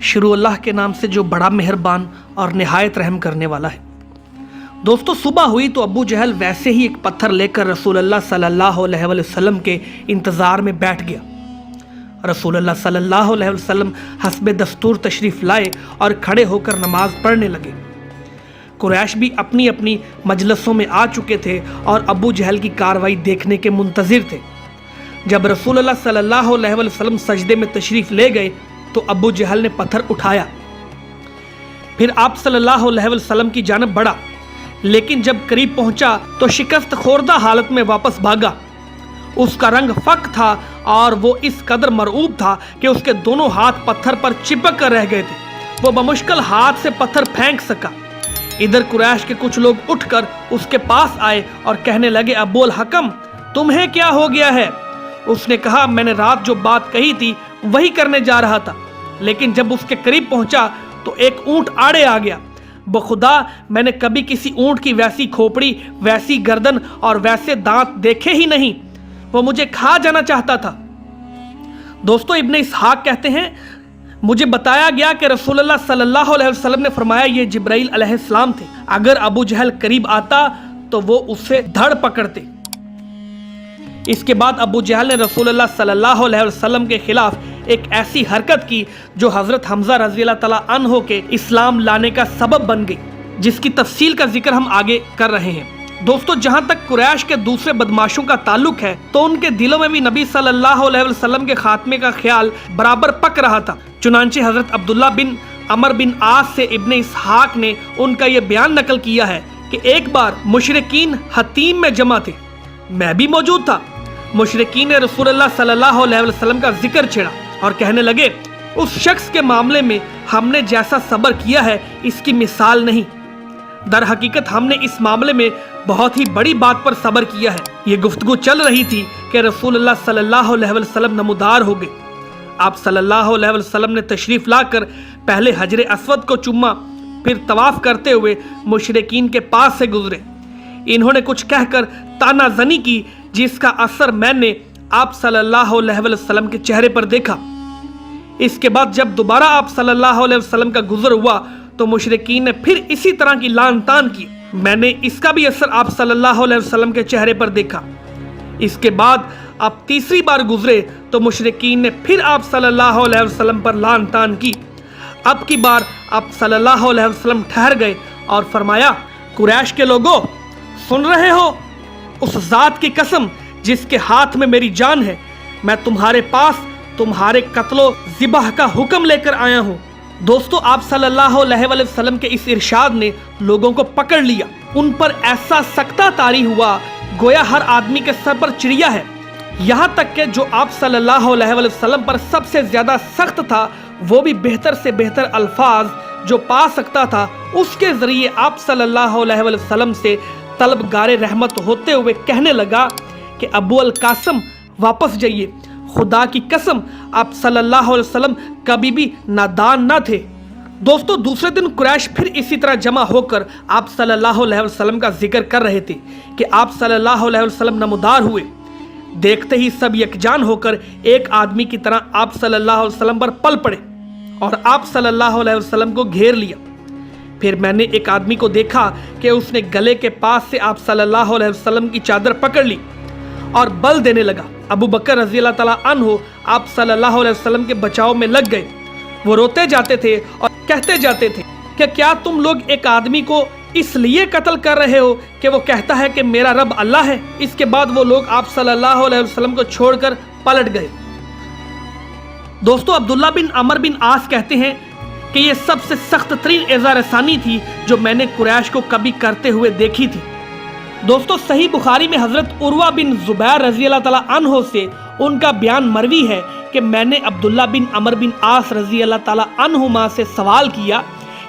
شروع اللہ کے نام سے جو بڑا مہربان اور نہایت رحم کرنے والا ہے۔ دوستو، صبح ہوئی تو ابو جہل ویسے ہی ایک پتھر لے کر رسول اللہ صلی اللہ علیہ وسلم کے انتظار میں بیٹھ گیا۔ رسول اللہ صلی اللہ علیہ وسلم حسب دستور تشریف لائے اور کھڑے ہو کر نماز پڑھنے لگے۔ قریش بھی اپنی اپنی مجلسوں میں آ چکے تھے اور ابو جہل کی کارروائی دیکھنے کے منتظر تھے۔ جب رسول اللہ صلی اللہ علیہ وسلم سجدے میں تشریف لے گئے تو ابو جہل نے پتھر اٹھایا، پھر آپ صلی اللہ علیہ وسلم کی جانب بڑھا، لیکن جب قریب پہنچا تو شکست خوردہ حالت میں واپس بھاگا۔ اس کا رنگ فک تھا اور وہ اس قدر مرعوب تھا کہ اس کے دونوں ہاتھ پتھر پر چپک کر رہ گئے تھے۔ وہ بمشکل ہاتھ سے پتھر پھینک سکا۔ ادھر قریش کے کچھ لوگ اٹھ کر اس کے پاس آئے اور کہنے لگے، ابو الحکم، تمہیں کیا ہو گیا ہے؟ اس نے کہا، میں نے رات جو بات کہی تھی وہی کرنے جا رہا تھا، لیکن جب اس کے قریب پہنچا تو ایک اونٹ آڑے آ گیا۔ بخدا میں نے کبھی کسی اونٹ کی ویسی کھوپڑی، ویسی گردن اور ویسے دانت دیکھے ہی نہیں۔ وہ مجھے کھا جانا چاہتا تھا۔ دوستو، ابن اسحاق کہتے ہیں، مجھے بتایا گیا کہ رسول اللہ صلی اللہ علیہ وسلم نے فرمایا یہ جبرائیل علیہ السلام تھے۔ اگر ابو جہل قریب آتا تو وہ اسے دھڑ پکڑتے۔ اس کے بعد ابو جہل نے رسول اللہ صلی اللہ علیہ وسلم کے خلاف ایک ایسی حرکت کی جو حضرت حمزہ رضی اللہ تعالیٰ عنہ کے اسلام لانے کا سبب بن گئی، جس کی تفصیل کا ذکر ہم آگے کر رہے ہیں۔ دوستو، جہاں تک قریش کے دوسرے بدماشوں کا تعلق ہے تو ان کے دلوں میں بھی نبی صلی اللہ علیہ وسلم کے خاتمے کا خیال برابر پک رہا تھا۔ چنانچہ حضرت عبداللہ بن عمر بن عاص سے ابن اسحاق نے ان کا یہ بیان نقل کیا ہے کہ ایک بار مشرکین حتیم میں جمع تھے، میں بھی موجود تھا۔ مشرکین نے رسول اللہ صلی اللہ علیہ وسلم کا ذکر چھیڑا اور کہنے لگے، اس شخص کے معاملے میں ہم نے جیسا صبر کیا ہے اس کی مثال نہیں۔ در حقیقت ہم نے اس معاملے میں بہت ہی بڑی بات پر صبر کیا ہے۔ یہ گفتگو چل رہی تھی کہ رسول اللہ صلی اللہ علیہ وسلم نمودار ہو گئے۔ آپ صلی اللہ علیہ وسلم نے تشریف لا کر پہلے حجر اسود کو چوما، پھر طواف کرتے ہوئے مشرکین کے پاس سے گزرے۔ انہوں نے کچھ کہہ کر تانا زنی کی، جس کا اثر میں نے آپ صلی اللہ علیہ وسلم کے چہرے پر دیکھا۔ اس کے بعد جب دوبارہ آپ صلی اللہ علیہ وسلم کا گزر ہوا تو مشرکین نے پھر اسی طرح کی لان تان کی۔ میں نے اس کا بھی اثر آپ صلی اللہ علیہ وسلم کے چہرے پر دیکھا۔ اس کے بعد آپ تیسری بار گزرے تو مشرکین نے پھر آپ صلی اللہ علیہ وسلم پر لان تان کی۔ اب کی بار آپ صلی اللہ علیہ وسلم ٹھہر گئے اور فرمایا، قریش کے لوگوں، سن رہے ہو؟ اس ذات کی قسم جس کے ہاتھ میں میری جان ہے، میں تمہارے پاس تمہارے قتل و ذبح کا حکم لے کر آیا ہوں۔ دوستو، آپ صلی اللہ علیہ وسلم کے اس ارشاد نے لوگوں کو پکڑ لیا۔ ان پر ایسا سکتہ طاری ہوا گویا ہر آدمی کے سر پر چڑیا ہے۔ یہاں تک کہ جو آپ صلی اللہ علیہ وسلم پر سب سے زیادہ سخت تھا، وہ بھی بہتر سے بہتر الفاظ جو پا سکتا تھا، اس کے ذریعے آپ صلی اللہ علیہ وسلم سے طلبگار رحمت ہوتے ہوئے کہنے لگا کہ ابو القاسم واپس جائیے۔ خدا کی قسم آپ صلی اللہ علیہ وسلم کبھی بھی نادان نہ تھے۔ دوستو، دوسرے دن قریش پھر اسی طرح جمع ہو کر آپ صلی اللہ علیہ وسلم کا ذکر کر رہے تھے کہ آپ صلی اللہ علیہ وسلم نمودار ہوئے۔ دیکھتے ہی سب یکجان ہو کر ایک آدمی کی طرح آپ صلی اللہ علیہ وسلم پر پل پڑے اور آپ صلی اللہ علیہ وسلم کو گھیر لیا۔ پھر میں نے ایک آدمی کو دیکھا کہ اس نے گلے کے پاس سے آپ صلی اللہ علیہ وسلم کی چادر پکڑ لی اور بل دینے لگا۔ ابو بکر رضی اللہ تعالیٰ عنہ آپ صلی اللہ علیہ وسلم کے بچاؤ میں لگ گئے۔ وہ روتے جاتے تھے اور کہتے جاتے تھے کہ کیا تم لوگ ایک آدمی کو اس لیے قتل کر رہے ہو کہ وہ کہتا ہے کہ میرا رب اللہ ہے؟ اس کے بعد وہ لوگ آپ صلی اللہ علیہ وسلم کو چھوڑ کر پلٹ گئے۔ دوستو، عبداللہ بن عمر بن عاص کہتے ہیں کہ یہ سب سے سخت ترین ایذا رسانی تھی جو میں نے قریش کو کبھی کرتے ہوئے دیکھی تھی۔ دوستو، صحیح بخاری میں حضرت عروہ بن زبیر رضی اللہ تعالیٰ عنہ سے ان کا بیان مروی ہے کہ میں نے عبداللہ بن عمر بن عاص رضی اللہ تعالیٰ عنہما سے سوال کیا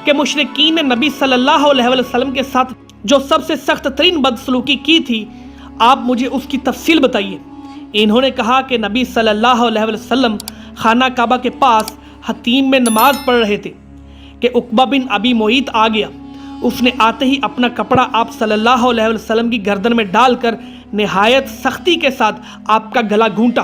کہ مشرکین نے نبی صلی اللہ علیہ وسلم کے ساتھ جو سب سے سخت ترین بدسلوکی کی تھی، آپ مجھے اس کی تفصیل بتائیے۔ انہوں نے کہا کہ نبی صلی اللہ علیہ وسلم خانہ کعبہ کے پاس حتیم میں نماز پڑھ رہے تھے کہ عقبہ بن ابی معیط آ گیا۔ اس نے آتے ہی اپنا کپڑا آپ صلی اللہ علیہ وسلم کی گردن میں ڈال کر نہایت سختی کے ساتھ آپ کا گلا گھونٹا۔